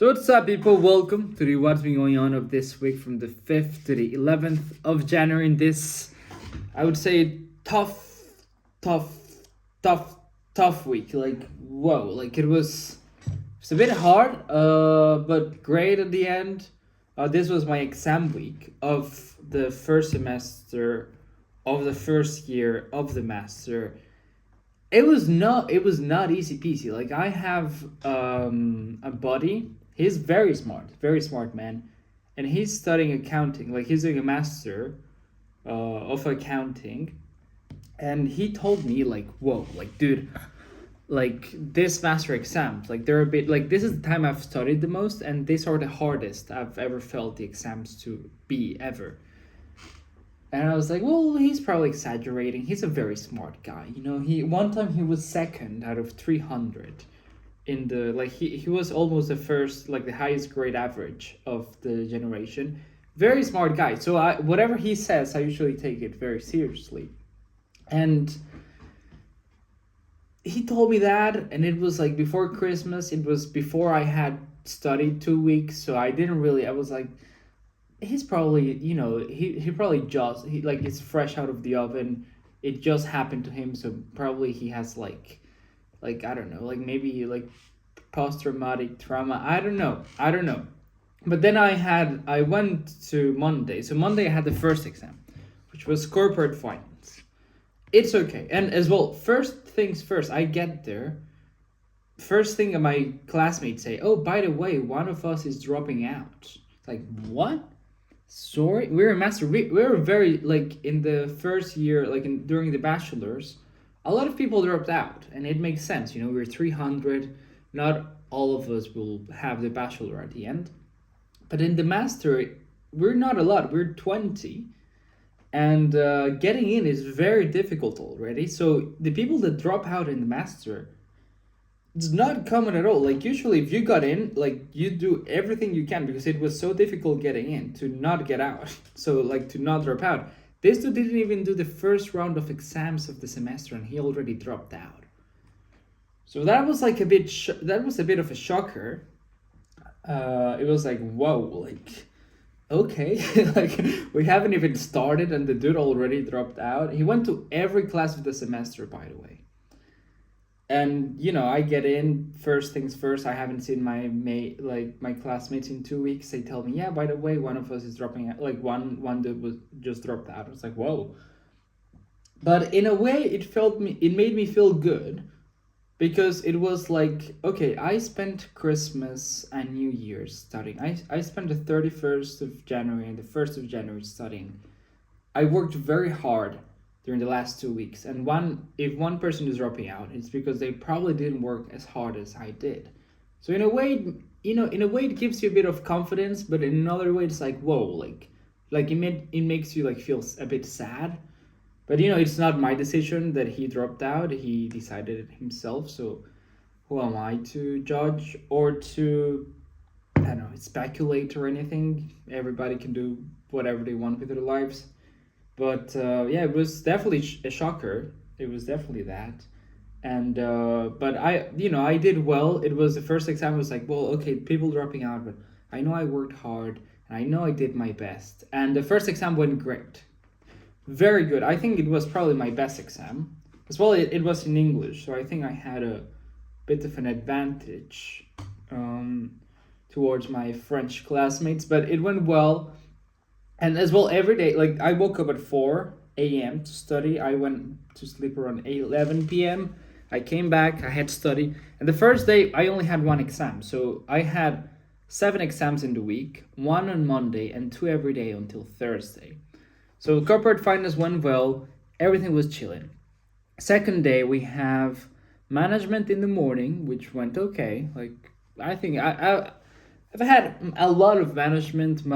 So what's up, people? Welcome to the what's been going on of this week from the 5th to the 11th of January in this, I would say, tough, tough, tough week. Like, whoa, like it's a bit hard, but great at the end. This was my exam week of the first semester of the first year of the master. It was not easy peasy. Like I have a buddy. He's very smart man, and he's studying accounting. Like he's doing a master of accounting, and he told me like, whoa, like dude, like this master exams, like they're a bit like this is the time I've studied the most, and these are the hardest I've ever felt the exams to be ever. And I was like, well, he's probably exaggerating. He's a very smart guy. You know, he one time he was second out of 300 in the like he was almost the first like the highest grade average of the generation. Very smart guy. So I whatever he says, I usually take it very seriously. And he told me that, and it was like before Christmas. It was before I had studied 2 weeks, so I didn't really. I was like, he's probably he probably just he like it's fresh out of the oven. It just happened to him, so probably he has like I don't know, like maybe like post traumatic trauma. I don't know. But then I went to Monday. So Monday I had the first exam, which was corporate finance. It's okay. And as well, first things first, I get there. First thing my classmates say, oh, by the way, one of us is dropping out. It's like, what? Sorry, we're a master. We're very like in the first year, like during the bachelors, a lot of people dropped out, and it makes sense. You know, we're 300. Not all of us will have the bachelor at the end, but in the master, we're not a lot. We're 20, and getting in is very difficult already. So the people that drop out in the master, it's not common at all. Like usually, if you got in, like you do everything you can because it was so difficult getting in to not get out. So like to not drop out. This dude didn't even do the first round of exams of the semester, and he already dropped out. So that was like that was a bit of a shocker. It was like whoa, like okay, like we haven't even started, and the dude already dropped out. He went to every class of the semester, by the way. And I get in first things first. I haven't seen my mate, like my classmates, in 2 weeks. They tell me, yeah, by the way, one of us is dropping out. Like one dude was just dropped out. I was like, whoa. But in a way, it made me feel good, because it was like, okay, I spent Christmas and New Year's studying. I spent the 31st of January and the 1st of January studying. I worked very hard during the last 2 weeks, and if one person is dropping out, it's because they probably didn't work as hard as I did. So in a way, it gives you a bit of confidence, but in another way, it's like whoa, like it makes you like feel a bit sad. But it's not my decision that he dropped out. He decided it himself. So who am I to judge or to, I don't know, speculate or anything? Everybody can do whatever they want with their lives. But yeah, it was definitely a shocker. It was definitely that. And but I did well. It was the first exam. I was like, well, okay, people dropping out, but I know I worked hard and I know I did my best. And the first exam went great, very good. I think it was probably my best exam as well. It was in English, so I think I had a bit of an advantage towards my French classmates. But it went well. And as well, every day, like I woke up at 4 a.m. to study. I went to sleep around 11 p.m. I came back, I had study. And the first day, I only had one exam. So I had 7 exams in the week, one on Monday, and two every day until Thursday. So corporate finance went well, everything was chilling. Second day, we have management in the morning, which went okay. Like, I think I've had a lot of management.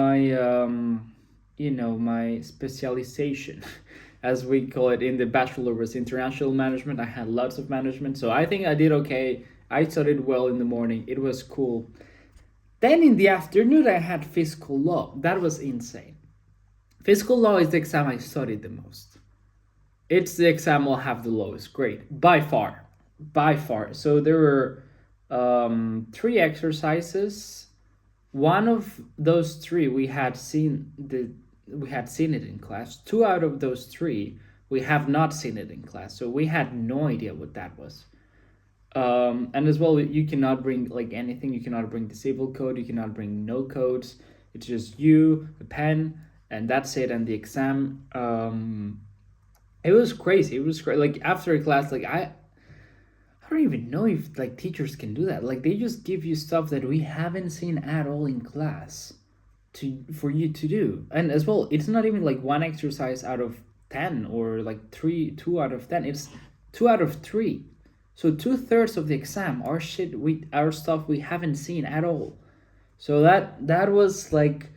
My specialization, as we call it in the bachelor, was international management. I had lots of management, so I think I did okay. I studied well in the morning. It was cool. Then in the afternoon, I had fiscal law. That was insane. Fiscal law is the exam I studied the most. It's the exam I'll have the lowest grade by far, by far. So there were three exercises. one of those three we had seen it in class. Two out of those three we have not seen it in class, so we had no idea what that was. And as well, you cannot bring like anything. You cannot bring disabled code. You cannot bring no codes. It's just you, a pen, and that's it. And the exam. It was crazy. It was great. Like after a class, like I don't even know if like teachers can do that. Like they just give you stuff that we haven't seen at all in class to for you to do. And as well, it's not even like one exercise out of 10 or like two out of 10. It's two out of three. So two-thirds of the exam are shit we our stuff we haven't seen at all. So that was like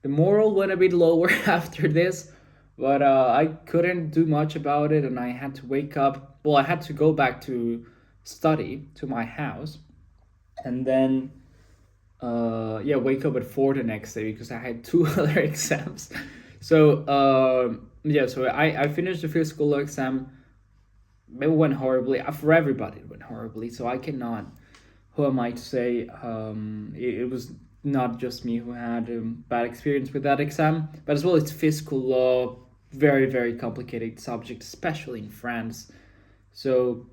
the moral went a bit lower after this, but I couldn't do much about it, and I had to wake up. Well, I had to go back to study to my house, and then yeah, wake up at 4 the next day because I had two other exams. So yeah, so I finished the physical law exam. It went horribly. For everybody it went horribly, so I cannot, who am I to say it was not just me who had a bad experience with that exam, but as well it's fiscal law, very very complicated subject, especially in France. So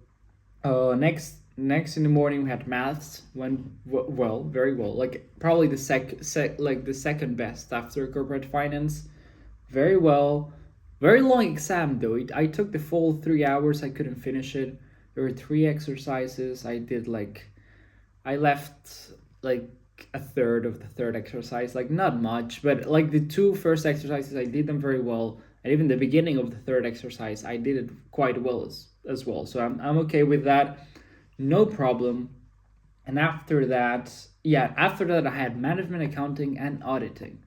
next in the morning we had maths, went well, very well, like probably like the second best after corporate finance, very well. Very long exam though. I took the full 3 hours. I couldn't finish it. There were three exercises. I did like, I left like a third of the third exercise. Like not much, but like the two first exercises, I did them very well. And even the beginning of the third exercise, I did it quite well as well. So I'm okay with that. No problem. And after that, yeah, after that I had management accounting and auditing.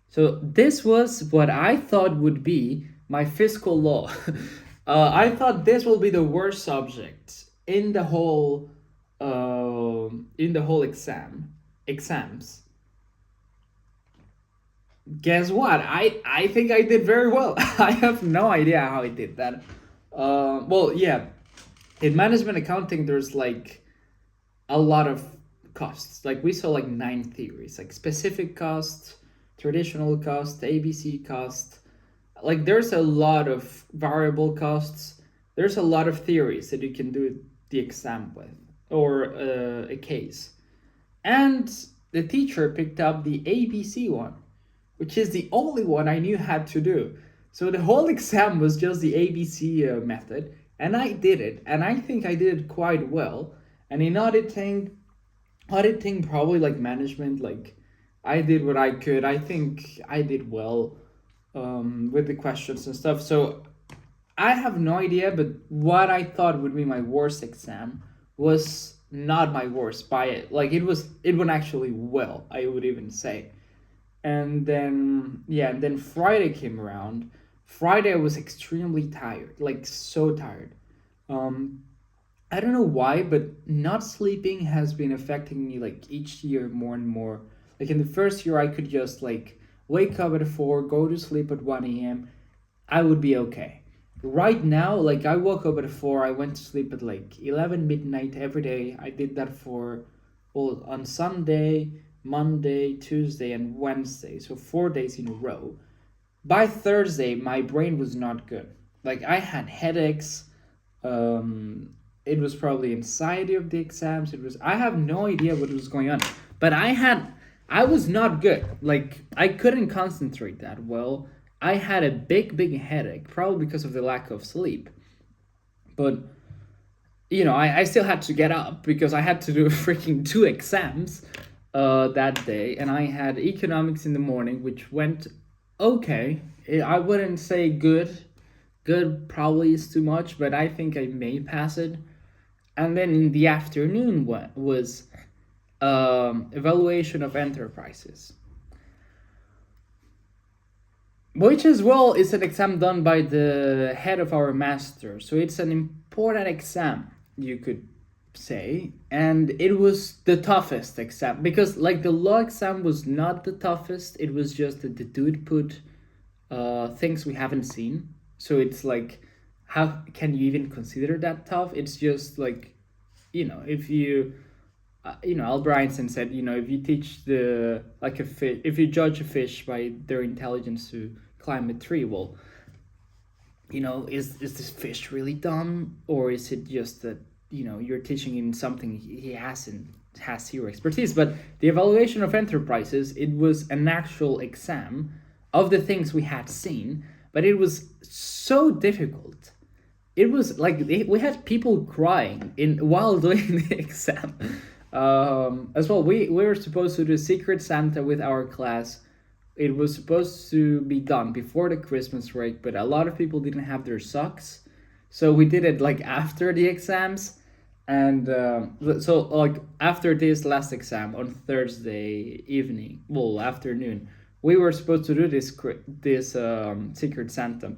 So this was what I thought would be my fiscal law. I thought this will be the worst subject in the whole exams. Guess what? I think I did very well. I have no idea how I did that. Well, yeah, in management accounting, there's like a lot of costs. Like we saw like nine theories, like specific cost, traditional cost, ABC cost. Like there's a lot of variable costs. There's a lot of theories that you can do the exam with, or a case. And the teacher picked up the ABC one, which is the only one I knew had to do. So the whole exam was just the ABC method, and I did it, and I think I did it quite well. And in auditing probably like management, like I did what I could. I think I did well with the questions and stuff. So I have no idea, but what I thought would be my worst exam was not my worst by it. Like it went actually well, I would even say. And then yeah, and then Friday came around. Friday I was extremely tired, like so tired. Um, I don't know why, but not sleeping has been affecting me like each year more and more. Like in the first year, I could just like wake up at 4, go to sleep at 1 a.m. I would be okay. Right now, like I woke up at 4, I went to sleep at like 11 midnight every day. I did that for, well, on Sunday, Monday, Tuesday, and Wednesday. So 4 days in a row. By Thursday, my brain was not good. Like I had headaches. It was probably anxiety of the exams. It was, I have no idea what was going on, but I was not good. Like I couldn't concentrate that well. I had a big headache, probably because of the lack of sleep. But you know, I still had to get up because I had to do freaking two exams that day, and I had economics in the morning, which went okay. I wouldn't say good. Good probably is too much, but I think I may pass it. And then in the afternoon was evaluation of enterprises, which as well is an exam done by the head of our master. So it's an important exam, you could say, and it was the toughest exam because like the law exam was not the toughest. It was just that the dude put things we haven't seen. So it's like, how can you even consider that tough? It's just like, you know, if you Albert Einstein said, if you teach the like a fish, if you judge a fish by their intelligence to climb a tree, well, is this fish really dumb, or is it just that you're teaching him something he has zero expertise? But the evaluation of enterprises, it was an actual exam of the things we had seen, but it was so difficult. It was like we had people crying in while doing the exam. As well, we were supposed to do Secret Santa with our class. It was supposed to be done before the Christmas break, but a lot of people didn't have their socks, so we did it like after the exams. And so like after this last exam on Thursday evening, well, afternoon, we were supposed to do this Secret Santa.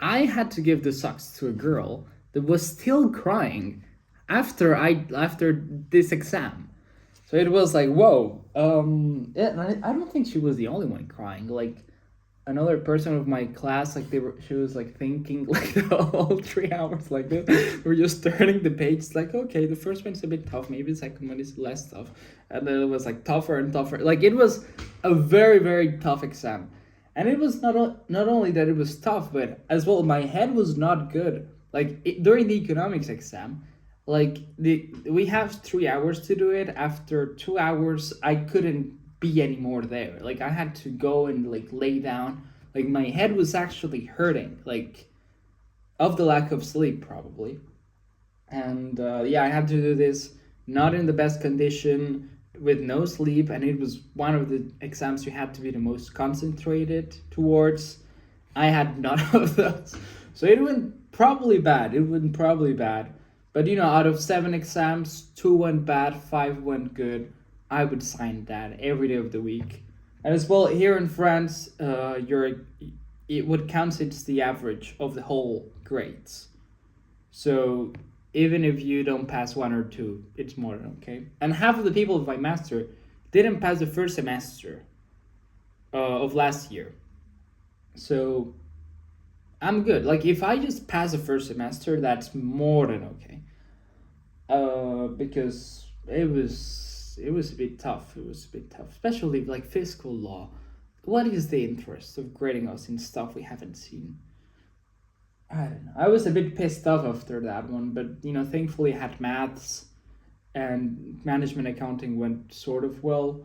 I had to give the socks to a girl that was still crying after this exam. So it was like, whoa. Yeah, and I don't think she was the only one crying. Like another person of my class, like she was like thinking like the whole 3 hours like this. We're just turning the page. It's like, okay, the first one's a bit tough. Maybe the second one is less tough. And then it was like tougher and tougher. Like it was a very, very tough exam. And it was not only that it was tough, but as well, my head was not good. Like during the economics exam, like we have 3 hours to do it. After 2 hours, I couldn't be anymore there. Like I had to go and like lay down. Like my head was actually hurting, like of the lack of sleep probably. And yeah, I had to do this not in the best condition, with no sleep, and it was one of the exams you had to be the most concentrated towards. I had none of those, so it went probably bad. But out of 7 exams, 2 went bad, 5 went good. I would sign that every day of the week. And as well, here in France, what counts is the average of the whole grades. So even if you don't pass 1 or 2, it's more than okay. And half of the people of my master didn't pass the first semester of last year. So I'm good. Like if I just pass the first semester, that's more than okay. Because it was a bit tough. Especially like fiscal law. What is the interest of grading us in stuff we haven't seen? I don't know. I was a bit pissed off after that one, but thankfully I had maths and management accounting went sort of well.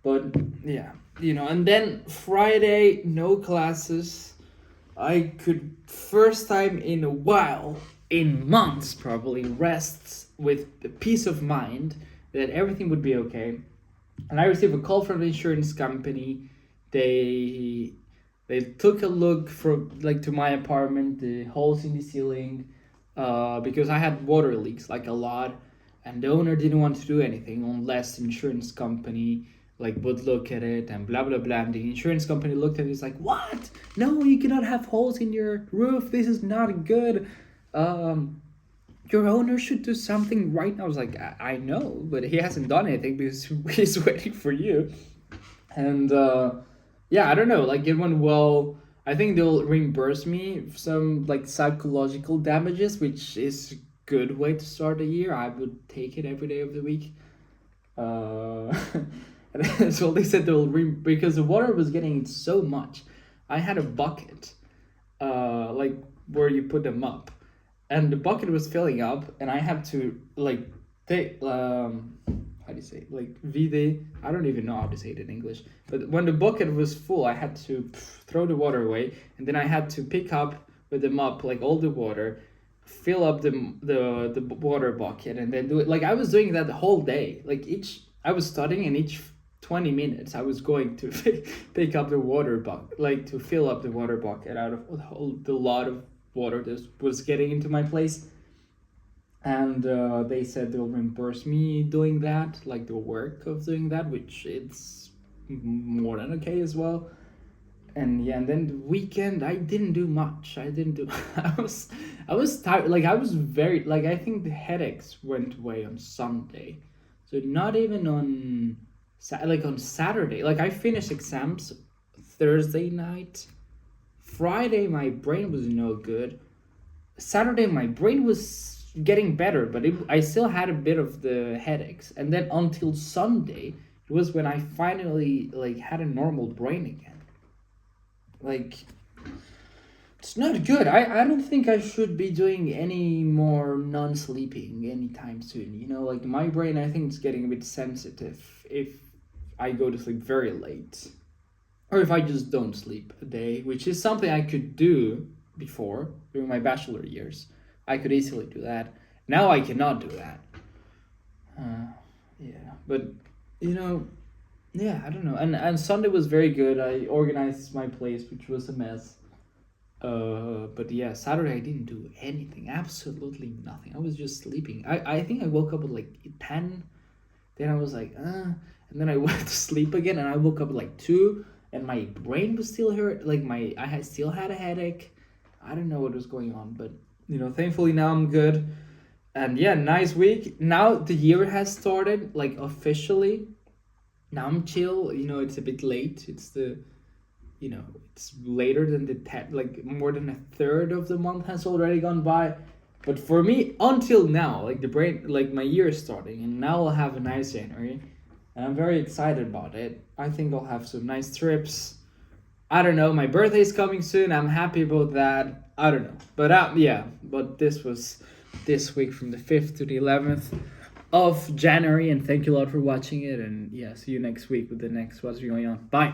But yeah, and then Friday, no classes. I could first time in a while, in months probably, rest with the peace of mind that everything would be okay. And I received a call from the insurance company. They took a look to my apartment, the holes in the ceiling, because I had water leaks like a lot, and the owner didn't want to do anything unless the insurance company would look at it and blah blah blah. And the insurance company looked at it, it's like, what? No, you cannot have holes in your roof. This is not good. Your owner should do something right now. I was like, I know, but he hasn't done anything because he's waiting for you. And yeah, I don't know. Like it went well. I think they'll reimburse me some psychological damages, which is a good way to start the year. I would take it every day of the week. So they said because the water was getting so much. I had a bucket, where you put them up, and the bucket was filling up, and I had to take how do you say vide? I don't even know how to say it in English. But when the bucket was full, I had to throw the water away, and then I had to pick up with the mop all the water, fill up the water bucket, and then do it. I was doing that the whole day. I was studying, and each 20 minutes I was going to pick up the water bucket, to fill up the water bucket out of the lot of water that was getting into my place. And they said they'll reimburse me doing that, the work of doing that, which it's more than okay as well. And yeah, and then the weekend I didn't do much. I was tired. I was very I think the headaches went away on Sunday, so not even on on Saturday. I finished exams Thursday night. Friday my brain was no good. Saturday my brain was getting better, but I still had a bit of the headaches. And then until Sunday, it was when I finally like had a normal brain again. Like, it's not good. I don't think I should be doing any more non-sleeping anytime soon. You know, like my brain, I think it's getting a bit sensitive if I go to sleep very late. Or if I just don't sleep a day, which is something I could do before during my bachelor years. I could easily do that. Now I cannot do that. Yeah, but you know, yeah, I don't know. And Sunday was very good. I organized my place, which was a mess. But yeah, Saturday I didn't do anything. Absolutely nothing. I was just sleeping. I think I woke up at like 10. Then I was like, and then I went to sleep again, and I woke up at like 2, and my brain was still hurt. Like I had still had a headache. I don't know what was going on, but you know, thankfully now I'm good. And yeah, nice week. Now the year has started, like officially. Now I'm chill. You know, it's a bit late. It's later than like more than a third of the month has already gone by. But for me, until now, like the brain, like my year is starting, and now I'll have a nice January, and I'm very excited about it. I think I'll have some nice trips. I don't know. My birthday is coming soon. I'm happy about that. I don't know, but yeah. But this was this week from the 5th to the 11th of January, and thank you a lot for watching it. And yeah, see you next week with the next What's Going On. Bye.